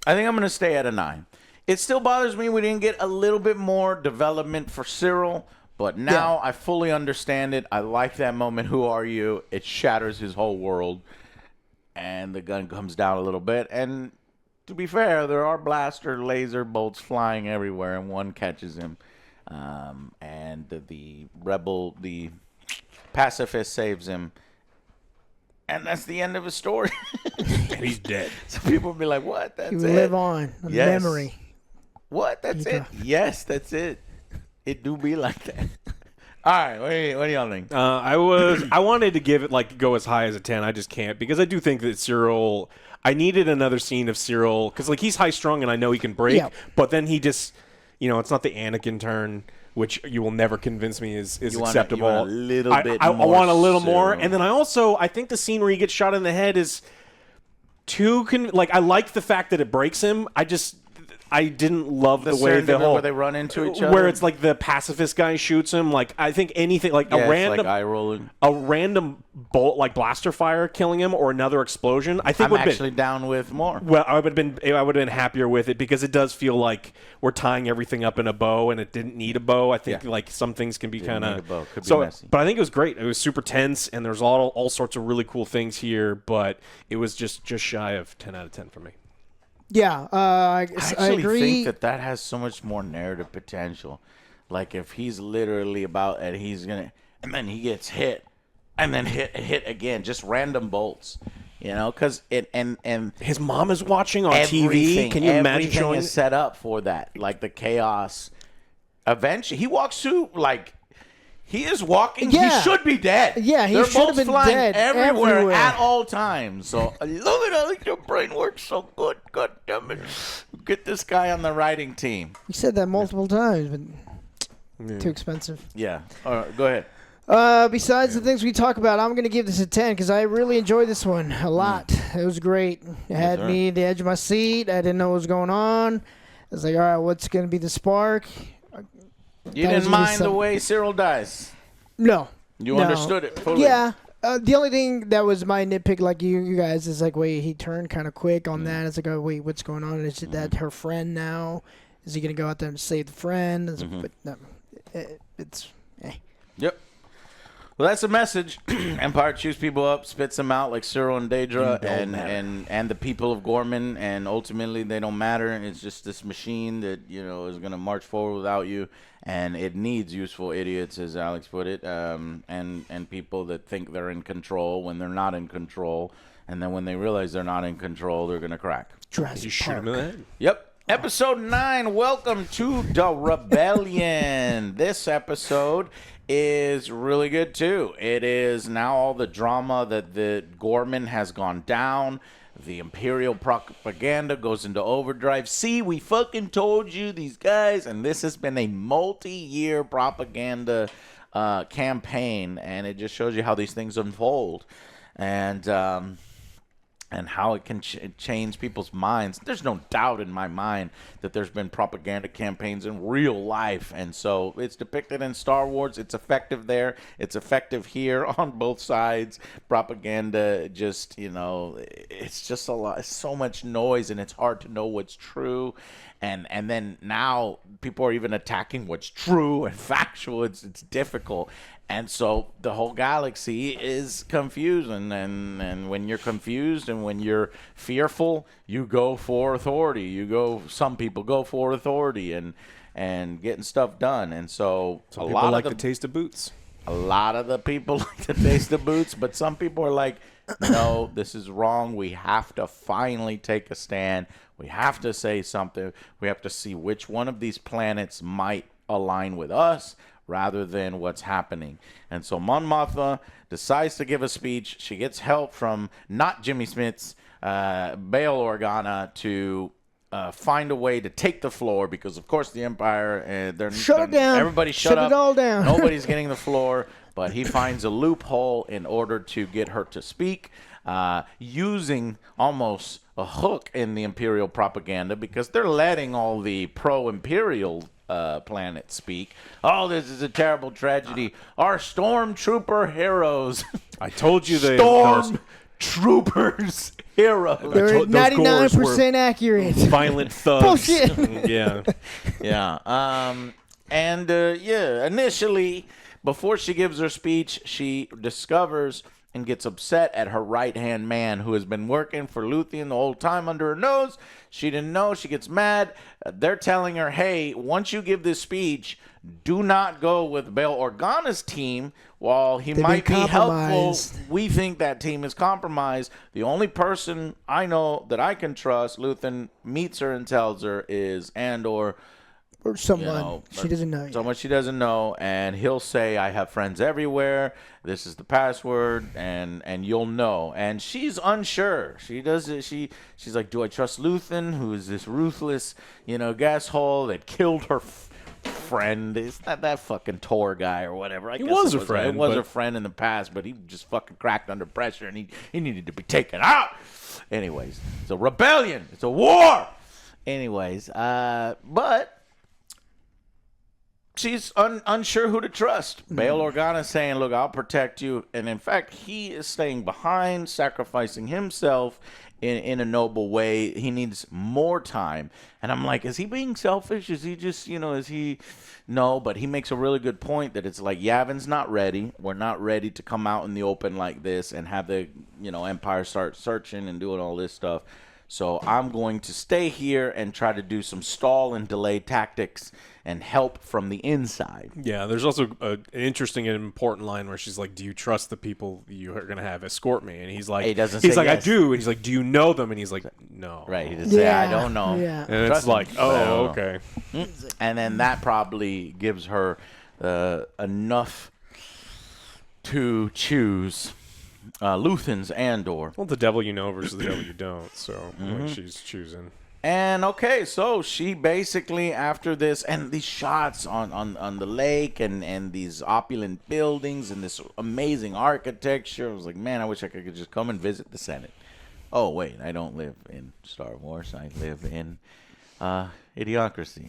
I think I'm going to stay at a 9. It still bothers me we didn't get a little bit more development for Cyril, but now I fully understand it. I like that moment. Who are you? It shatters his whole world, and the gun comes down a little bit, and to be fair, there are blaster laser bolts flying everywhere, and one catches him. And the pacifist saves him. And that's the end of his story. And he's dead. So people will be like, what? That's You it? live on. A memory. What? That's it? Yes, that's it. It do be like that. All right, what do y'all think? I wanted to give it go as high as a 10. I just can't because I do think that Cyril. I needed another scene of Cyril because he's high strung and I know he can break, but then he just it's not the Anakin turn, which you will never convince me is acceptable. You want a little bit I more want a little more, Cyril. and then I think the scene where he gets shot in the head is too I like the fact that it breaks him. I didn't love the way where they run into each other, where it's like the pacifist guy shoots him. I think anything a random eye rolling, a random bolt blaster fire killing him or another explosion. I think I'm actually down with more. Well, I would have been happier with it because it does feel like we're tying everything up in a bow and it didn't need a bow. I think some things can be kind of be messy. But I think it was great. It was super tense and there's all sorts of really cool things here. But it was just shy of 10 out of 10 for me. Yeah, I agree. Think that has so much more narrative potential. Like if he's literally about and he's gonna, and then he gets hit, and then hit again, just random bolts, because it and his mom is watching on TV. Can you imagine? Everything is set up for that, like the chaos. Eventually, he walks through he is walking. Yeah. He should be dead. Yeah, he should have been flying dead everywhere at all times. So I love it. I think your brain works so good. God damn it! Get this guy on the writing team. You said that multiple times, but too expensive. Yeah. All right, go ahead. Besides the things we talk about, I'm going to give this a 10 because I really enjoyed this one a lot. It was great. It had me at the edge of my seat. I didn't know what was going on. I was like, all right, what's going to be the spark? You didn't mind the way Cyril dies? No. You understood it fully? Yeah. The only thing that was my nitpick, like you guys, is wait, he turned kind of quick on that. It's oh, wait, what's going on? Is that her friend now? Is he going to go out there and save the friend? But no, it's... Yep. Well, that's the message. Empire chews people up, spits them out like Cyril and Daedra, and the people of Gorman, and ultimately they don't matter. It's just this machine that is going to march forward without you, and it needs useful idiots, as Alex put it, and people that think they're in control when they're not in control, and then when they realize they're not in control, they're going to crack. You shoot him in the head. Yep. Episode 9, welcome to the Rebellion. This episode is really good too. It is now all the drama that the Gorman has gone down. The Imperial propaganda goes into overdrive. See, we fucking told you, these guys. And this has been a multi-year propaganda campaign, and it just shows you how these things unfold. And how it can change people's minds. There's no doubt in my mind that there's been propaganda campaigns in real life. And so it's depicted in Star Wars. It's effective there. It's effective here on both sides. Propaganda just, it's just a lot. It's so much noise, and it's hard to know what's true. And then now people are even attacking what's true and factual. It's difficult. And so the whole galaxy is confused, and when you're confused and when you're fearful, you go for authority. Some people go for authority and getting stuff done. And so some people like the taste of boots. A lot of the people like the taste of boots, but some people are like, no, this is wrong. We have to finally take a stand. We have to say something. We have to see which one of these planets might align with us rather than what's happening. And so Mon Mothma decides to give a speech. She gets help from not Jimmy Smith's Bail Organa to find a way to take the floor because, of course, the Empire, shut it down. Everybody shut up. It all down. Nobody's getting the floor, but he finds a loophole in order to get her to speak, using almost a hook in the Imperial propaganda because they're letting all the pro-Imperial planet speak. Oh, this is a terrible tragedy. Our stormtrooper heroes. I told you they Stormtroopers heroes. They're 99% accurate. Violent thugs. Bullshit. Yeah. Yeah. Initially, before she gives her speech, she discovers and gets upset at her right-hand man who has been working for Luthien the whole time under her nose. She didn't know. She gets mad. They're telling her, hey, once you give this speech, do not go with Bail Organa's team. While he might be helpful, we think that team is compromised. The only person I know that I can trust, Luthien meets her and tells her, is Andor. Or someone she doesn't know. Someone she doesn't know, and he'll say, I have friends everywhere. This is the password, and you'll know. And she's unsure. She's like, do I trust Luthien, who is this ruthless, gasshole that killed her friend? It's not that fucking Tor guy or whatever. He was a friend. It was a friend in the past, but he just fucking cracked under pressure, and he needed to be taken out. Anyways, it's a rebellion. It's a war. Anyways, but she's unsure who to trust. Bail Organa is saying, look, I'll protect you. And in fact, he is staying behind, sacrificing himself in a noble way. He needs more time. And I'm like, is he being selfish? Is he just, is he? No, but he makes a really good point that it's like Yavin's not ready. We're not ready to come out in the open like this and have the, Empire start searching and doing all this stuff. So I'm going to stay here and try to do some stall and delay tactics and help from the inside. Yeah, there's also an interesting and important line where she's like, do you trust the people you are going to have escort me? And he's like, he doesn't say yes. I do. And he's like, do you know them? And he's like, no. Right, he doesn't say, I don't know. Yeah. And it's like, oh, okay. And then that probably gives her enough to choose Luthen's Andor. Well, the devil you know versus the devil you don't. So she's choosing. And okay, so she basically, after this, and these shots on the lake and these opulent buildings and this amazing architecture, I was like, man, I wish I could just come and visit the Senate. Oh, wait, I don't live in Star Wars. I live in Idiocracy.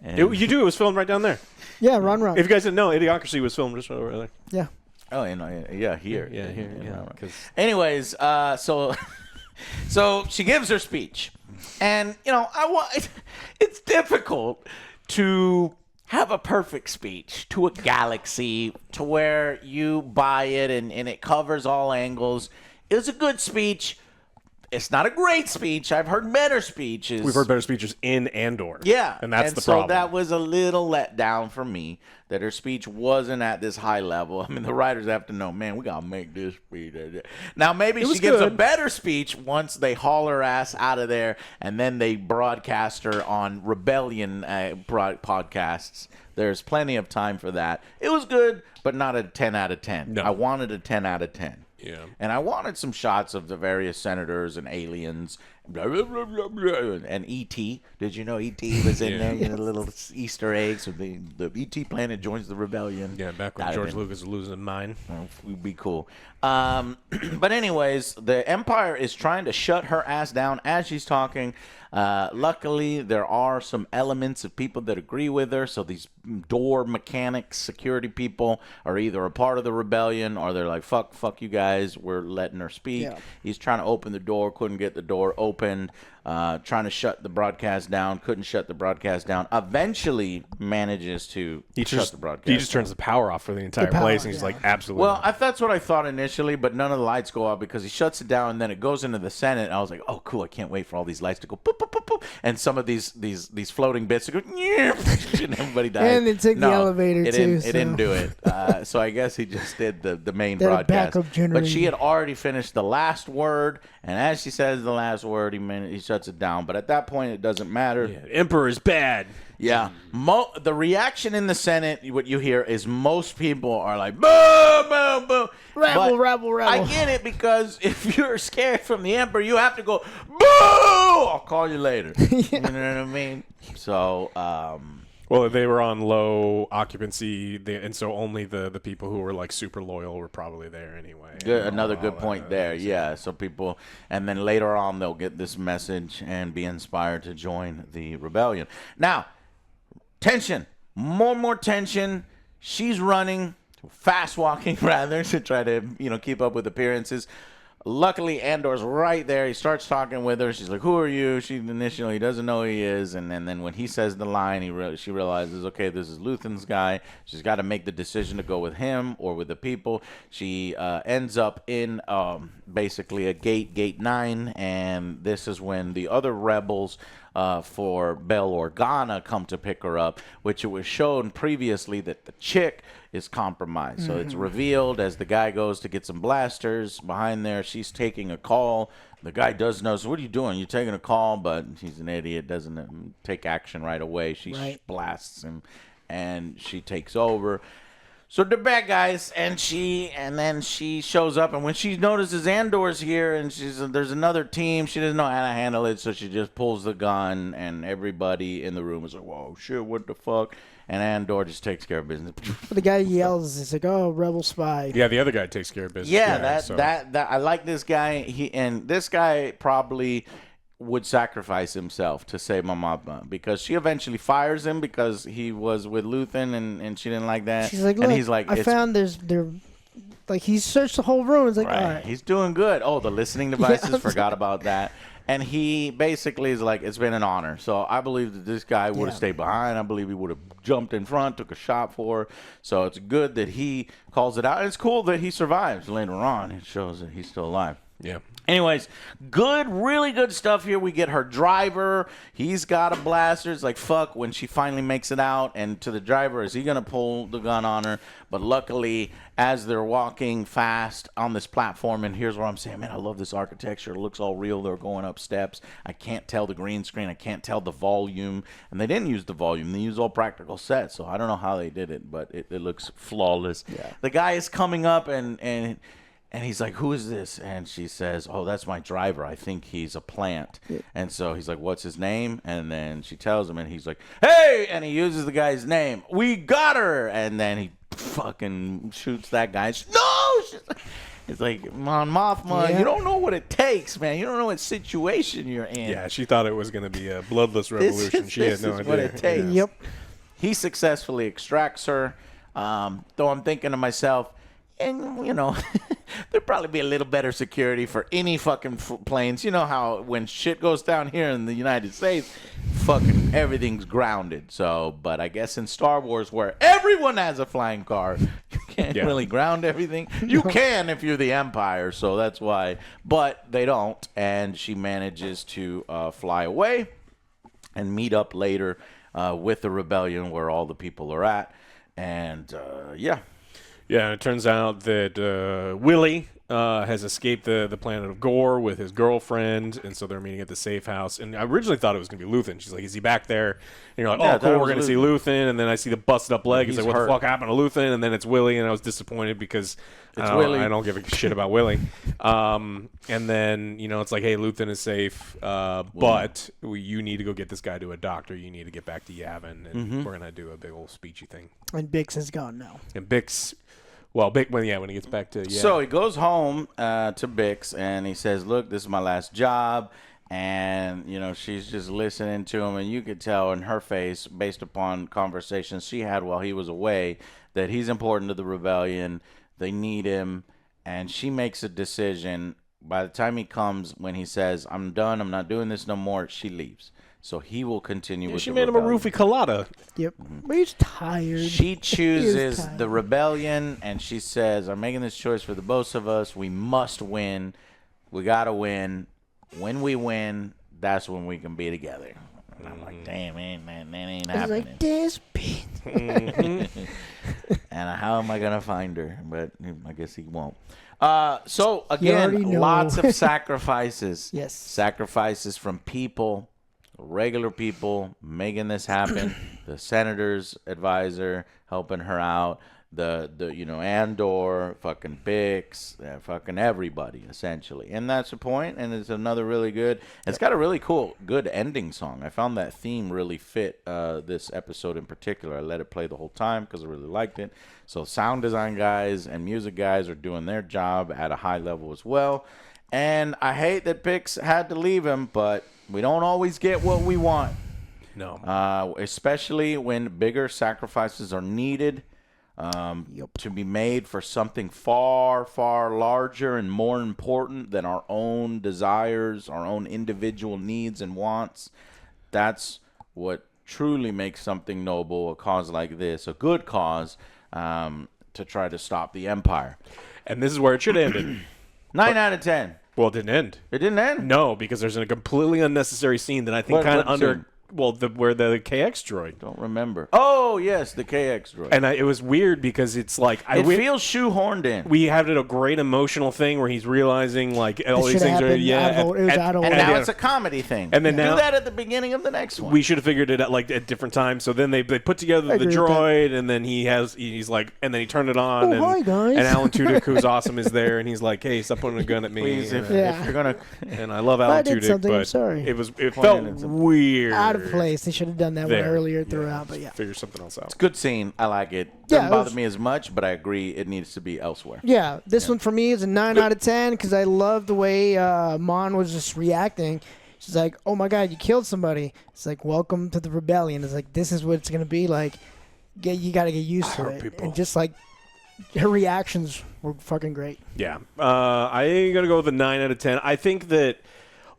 You do. It was filmed right down there. Yeah, run. If you guys didn't know, Idiocracy was filmed just over there. Yeah. Oh, here. Here. Anyways, so she gives her speech, and it's difficult to have a perfect speech to a galaxy to where you buy it and it covers all angles. It was a good speech. It's not a great speech. I've heard better speeches. We've heard better speeches in Andor. Yeah. And that's the problem. So that was a little let down for me that her speech wasn't at this high level. I mean, the writers have to know, man, we got to make this speech. Now, maybe she gives a better speech once they haul her ass out of there and then they broadcast her on Rebellion podcasts. There's plenty of time for that. It was good, but not a 10 out of 10. No. I wanted a 10 out of 10. Yeah. And I wanted some shots of the various senators and aliens, blah, blah, blah, blah, blah, and E.T. Did you know E.T. was in there? Little Easter eggs. So the E.T. planet joins the rebellion. Yeah, back when George Lucas was losing mine. It would be cool. But anyways, the Empire is trying to shut her ass down as she's talking. Luckily, there are some elements of people that agree with her. So these door mechanics, security people are either a part of the rebellion or they're like, fuck you guys, we're letting her speak. Yeah. He's trying to open the door, couldn't get the door opened. Trying to shut the broadcast down, couldn't shut the broadcast down. Eventually manages to shut the broadcast He just turns the power off for the entire place, and he's like, absolutely. Well, that's what I thought initially, but none of the lights go out because he shuts it down, and then it goes into the Senate. And I was like, oh, cool, I can't wait for all these lights to go boop, boop, boop, boop. And some of these floating bits to go, and everybody dies. And they took the elevator, it didn't do it. So I guess he just did the main broadcast. Backup generator. But she had already finished the last word, and as she says the last word, he shuts it down. But at that point, it doesn't matter. Yeah, Emperor is bad. Yeah. The reaction in the Senate, what you hear is most people are like, boo, boo, boo. Rebel, rebel, rebel. I get it, because if you're scared from the Emperor, you have to go, boo! I'll call you later. You know what I mean? So, well, they were on low occupancy, and so only the people who were like super loyal were probably there anyway. good, another good point there. Yeah. So people, and then later on, they'll get this message and be inspired to join the rebellion. Now, tension, more tension. She's running, fast walking rather, to try to keep up with appearances. Luckily, Andor's right there. He starts talking with her. She's like, "Who are you?" She initially doesn't know who he is, and then when he says the line, she realizes, okay, this is Luthen's guy. She's got to make the decision to go with him or with the people. She ends up in basically a gate 9, and this is when the other rebels for Bail Organa come to pick her up, which it was shown previously that the chick is compromised. So it's revealed as the guy goes to get some blasters behind there. She's taking a call. The guy does know. So what are you doing? You're taking a call, but he's an idiot. Doesn't take action right away. She blasts him, and she takes over. So they're bad guys, and then she shows up, and when she notices Andor's here, and there's another team, she doesn't know how to handle it, so she just pulls the gun, and everybody in the room is like, "Whoa, shit, what the fuck?" And Andor just takes care of business. The guy yells, "It's like, oh, rebel spy." Yeah, the other guy takes care of business. Yeah, that I like this guy. This guy probably would sacrifice himself to save my mama, because she eventually fires him because he was with Luthen and she didn't like that. She's like, "Look, and he's like, I found there." Like, he searched the whole room. It's like, right. all right. He's doing good. Oh, the listening devices, forgot about that. And he basically is like, it's been an honor. So I believe that this guy would have stayed behind. I believe he would have jumped in front, took a shot for her. So it's good that he calls it out. And it's cool that he survives later on. It shows that he's still alive. Yeah. Anyways, really good stuff here. We get her driver. He's got a blaster. It's like, fuck, when she finally makes it out. And to the driver, is he going to pull the gun on her? But luckily, as they're walking fast on this platform, and here's where I'm saying, man, I love this architecture. It looks all real. They're going up steps. I can't tell the green screen. I can't tell the volume. And they didn't use the volume. They used all practical sets. So I don't know how they did it, but it looks flawless. Yeah. The guy is coming up, and he's like, "Who is this?" And she says, "Oh, that's my driver. I think he's a plant." Yeah. And so he's like, "What's his name?" And then she tells him, and he's like, "Hey!" And he uses the guy's name. "We got her!" And then he fucking shoots that guy. No! It's like, Mon Mothma, you don't know what it takes, man. You don't know what situation you're in. Yeah, she thought it was going to be a bloodless revolution. She had no idea. What it takes. Yep. He successfully extracts her. Though I'm thinking to myself, and, there'd probably be a little better security for any fucking planes. You know how when shit goes down here in the United States, fucking everything's grounded. So, but I guess in Star Wars, where everyone has a flying car, you can't really ground everything. You can if you're the Empire, so that's why. But they don't, and she manages to fly away and meet up later with the rebellion where all the people are at. And, Yeah, and it turns out that Willie has escaped the planet of Gore with his girlfriend, and so they're meeting at the safe house. And I originally thought it was going to be Luthen. She's like, "Is he back there?" And you're like, "Oh, cool, we're going to see Luthen." And then I see the busted up leg. It's like, "What the fuck happened to Luthen?" And then it's Willie, and I was disappointed because I don't give a shit about Willie. And then, it's like, "Hey, Luthen is safe, but you need to go get this guy to a doctor. You need to get back to Yavin, and we're going to do a big old speechy thing." And Bix is gone now. And Bix... Well, when he gets back to... So he goes home to Bix, and he says, "Look, this is my last job." And, she's just listening to him, and you could tell in her face, based upon conversations she had while he was away, that he's important to the rebellion. They need him, and she makes a decision. By the time he comes, when he says, "I'm done, I'm not doing this no more," she leaves. So he will continue with the rebellion. She made him a roofie colada. Yep. But he's tired. She chooses the rebellion, and she says, "I'm making this choice for the both of us. We must win. We got to win. When we win, that's when we can be together." And I'm like, damn, man, that ain't happening. It's like, this bitch. And how am I gonna find her? But I guess he won't. So already again, know. lots of sacrifices. Yes. Sacrifices from people, regular people making this happen. The senator's advisor helping her out. The Andor, fucking Bix, fucking everybody essentially, and that's the point. And it's another really good. It's got a really good ending song. I found that theme really fit this episode in particular. I let it play the whole time because I really liked it. So sound design guys and music guys are doing their job at a high level as well. And I hate that Bix had to leave him, but we don't always get what we want. No, Especially when bigger sacrifices are needed. To be made for something far, far larger and more important than our own desires, our own individual needs and wants. That's what truly makes something noble, a cause like this, a good cause, to try to stop the Empire. and this is where it should have ended. 9 out of 10. Well, it didn't end. It didn't end? No, because there's a completely unnecessary scene that I think kind of What under. scene? Well, where the KX droid. Don't remember. Oh, yes, the KX droid. And it was weird because it's like It feels shoehorned in. we had a great emotional thing where he's realizing like all these should things have are happened and out of And order. now it's a comedy thing. And then do now- that at the beginning of the next one. we should have figured it out like at different times. So then they put together the agree with that. droid, and then he's like, and then he turned it on, Oh, and, hi, guys. and Alan Tudyk, who's awesome, is there, and he's like, hey, stop pointing a gun at me. Please, and, if you're gonna, and I love I Alan did Tudyk, something, I'm but sorry. it felt weird, Out of place. They should have done that one there. earlier throughout, but yeah. Figure something else out. good scene. I like it. Yeah, Doesn't it bother was- me as much, but I agree it needs to be elsewhere. Yeah, this one for me is a 9 out of 10 because I love the way Mon was just reacting. She's like, "Oh my God, you killed somebody." It's like, "Welcome to the rebellion." It's like, this is what it's gonna be like. You got to get used to hurt it. people. And just like her reactions were fucking great. Yeah, I gotta go with a 9 out of 10. I think that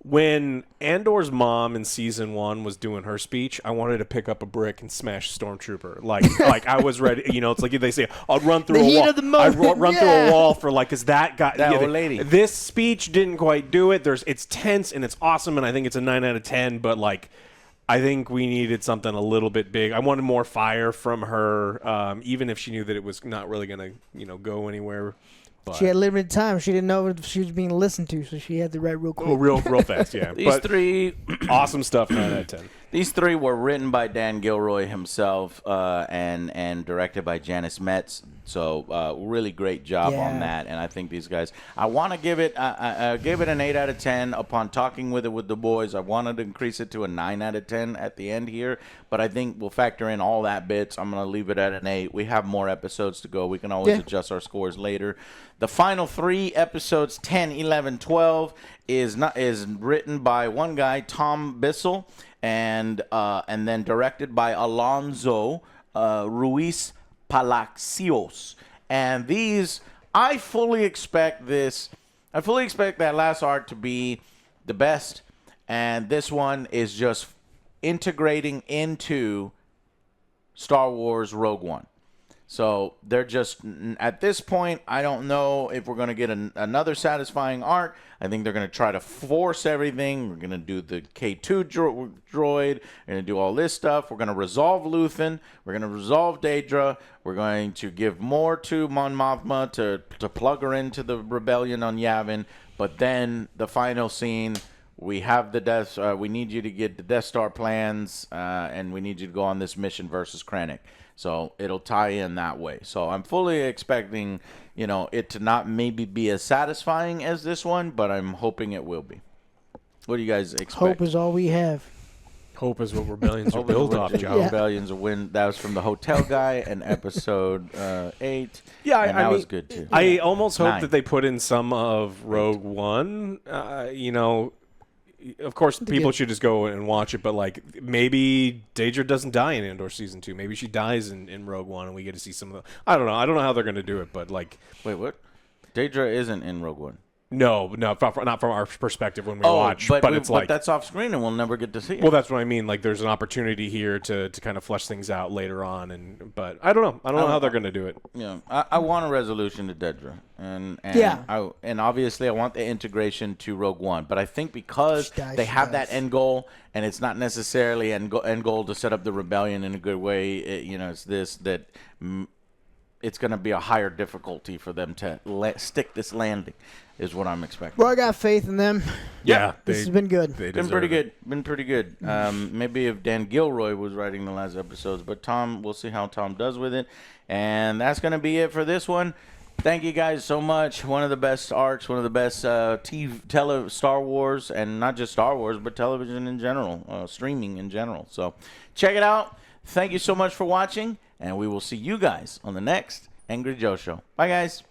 when Andor's mom in season 1 was doing her speech, I wanted to pick up a brick and smash a stormtrooper. Like I was ready. It's like they say, I'll run through The a heat wall. of the moment, I run through yeah. a wall for cause that guy, That old lady. This speech didn't quite do it. It's tense and it's awesome, and I think it's a 9 out of 10. But I think we needed something a little bit big. I wanted more fire from her, even if she knew that it was not really gonna, go anywhere. But, She had limited time. She didn't know if she was being listened to, so she had to write real quick. real fast, yeah. These But three, awesome stuff. 9 out of 10. these three were written by Dan Gilroy himself, and directed by Janice Metz. So really great job Yeah. on that. And I think these guys, I want to give it, I gave it an 8 out of 10 upon talking with the boys. I wanted to increase it to a 9 out of 10 at the end here, but I think we'll factor in all that bits. I'm going to leave it at an 8. We have more episodes to go. We can always adjust our scores later. The final 3 episodes, 10, 11, 12, is written by one guy, Tom Bissell, and then directed by Alonso Ruiz Palacios. And these, I fully expect that last arc to be the best, and this one is just integrating into Star Wars Rogue One. So they're just, at this point, I don't know if we're going to get another satisfying arc. I think they're going to try to force everything. We're going to do the K2 droid. We're going to do all this stuff. We're going to resolve Luthen. We're going to resolve Daedra. We're going to give more to Mon Mothma to plug her into the rebellion on Yavin. But then the final scene, we have the Death. We need you to get the Death Star plans, and we need you to go on this mission versus Krennic. So it'll tie in that way. So I'm fully expecting, it to not maybe be as satisfying as this one, but I'm hoping it will be. What do you guys expect? Hope is all we have. Hope is what rebellions are Hope is built what off, the Joe. Rebellions will win. That was from the Hotel Guy in episode 8. Yeah, and that was good too. I almost hope 9. that they put in some of Rogue One. Of course, people should just go and watch it, but maybe Daedra doesn't die in Andor season 2. Maybe she dies in Rogue One, and we get to see some of the. I don't know. I don't know how they're going to do it, but Wait, what? Daedra isn't in Rogue One. no, not from our perspective when we watch. But it's but that's off screen, and we'll never get to see it. well, that's what I mean. There's an opportunity here to kind of flesh things out later on, but I don't know. I don't know how they're going to do it. Yeah, I want a resolution to Daedra, and Yeah. and obviously I want the integration to Rogue One, but I think because She dies, they she have dies. that end goal, and it's not necessarily end goal to set up the rebellion in a good way. It's this that it's going to be a higher difficulty for them to stick this landing, is what I'm expecting. Well, I got faith in them. Yeah, this has been good. Been pretty good. Been pretty good. Maybe if Dan Gilroy was writing the last episodes, but Tom, we'll see how Tom does with it. And that's going to be it for this one. Thank you guys so much. One of the best arcs, one of the best Star Wars, and not just Star Wars, but television in general, streaming in general. So check it out. Thank you so much for watching, and we will see you guys on the next Angry Joe Show. Bye, guys.